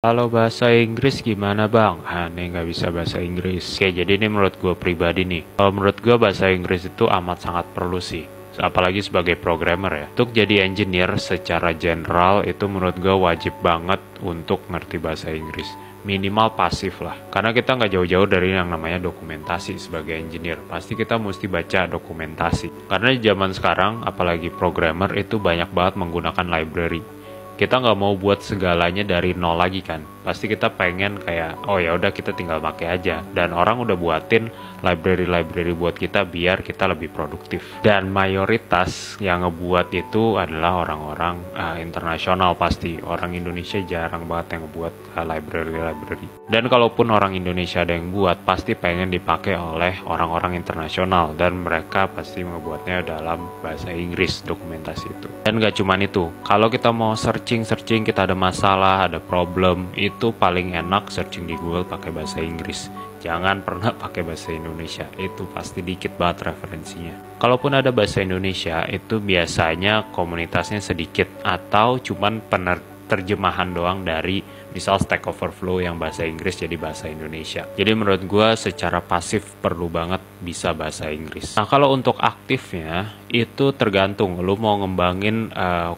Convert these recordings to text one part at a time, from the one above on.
Kalau bahasa Inggris gimana bang? Aneh nggak bisa bahasa Inggris. Oke, jadi ini menurut gue pribadi nih. Kalau menurut gue bahasa Inggris itu amat sangat perlu sih. Apalagi sebagai programmer ya. Untuk jadi engineer secara general itu menurut gue wajib banget untuk ngerti bahasa Inggris. Minimal pasif lah. Karena kita nggak jauh-jauh dari yang namanya dokumentasi sebagai engineer. Pasti kita mesti baca dokumentasi. Karena di zaman sekarang, apalagi programmer itu banyak banget menggunakan library. Kita nggak mau buat segalanya dari nol lagi kan. Pasti kita pengen kayak, oh ya udah kita tinggal pakai aja. Dan orang udah buatin library buat kita biar kita lebih produktif. Dan mayoritas yang ngebuat itu adalah orang-orang internasional pasti. Orang Indonesia jarang banget yang ngebuat library. Dan kalaupun orang Indonesia ada yang buat, pasti pengen dipakai oleh orang-orang internasional. Dan mereka pasti ngebuatnya dalam bahasa Inggris dokumentasi itu. Dan gak cuman itu, kalau kita mau searching kita ada masalah, ada problem, itu paling enak searching di Google pakai bahasa Inggris. Jangan pernah pakai bahasa Indonesia, itu pasti dikit banget referensinya. Kalaupun ada bahasa Indonesia, itu biasanya komunitasnya sedikit atau cuman terjemahan doang dari misal Stack Overflow yang bahasa Inggris jadi bahasa Indonesia. Jadi menurut gue secara pasif perlu banget bisa bahasa Inggris. Nah kalau untuk aktifnya itu tergantung lu mau ngembangin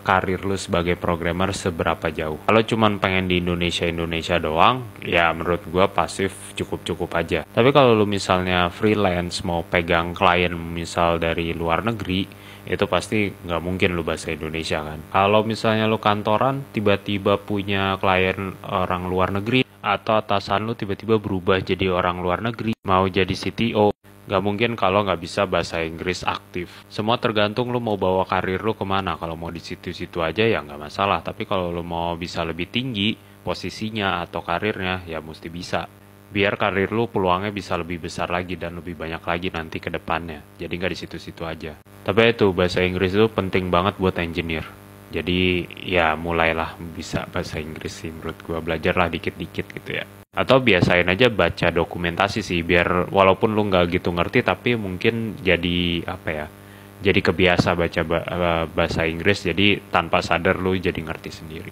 karir lu sebagai programmer seberapa jauh. Kalau cuman pengen di Indonesia doang, ya menurut gue pasif cukup aja. Tapi kalau lu misalnya freelance mau pegang klien misal dari luar negeri, itu pasti nggak mungkin lu bahasa Indonesia kan. Kalau misalnya lu kantoran tiba-tiba punya klien orang luar negeri atau atasan lu tiba-tiba berubah jadi orang luar negeri mau jadi CTO, nggak mungkin kalau nggak bisa bahasa Inggris aktif. Semua tergantung lu mau bawa karir lu kemana. Kalau mau di situ-situ aja ya nggak masalah, tapi kalau lu mau bisa lebih tinggi posisinya atau karirnya ya mesti bisa, biar karir lu peluangnya bisa lebih besar lagi dan lebih banyak lagi nanti ke depannya. Jadi nggak di situ-situ aja. Tapi itu bahasa Inggris itu penting banget buat engineer. Jadi ya mulailah bisa bahasa Inggris sih menurut gua, belajarlah dikit-dikit gitu ya. Atau biasain aja baca dokumentasi sih, biar walaupun lu nggak gitu ngerti tapi mungkin jadi apa ya? Jadi kebiasa baca bahasa Inggris, jadi tanpa sadar lu jadi ngerti sendiri.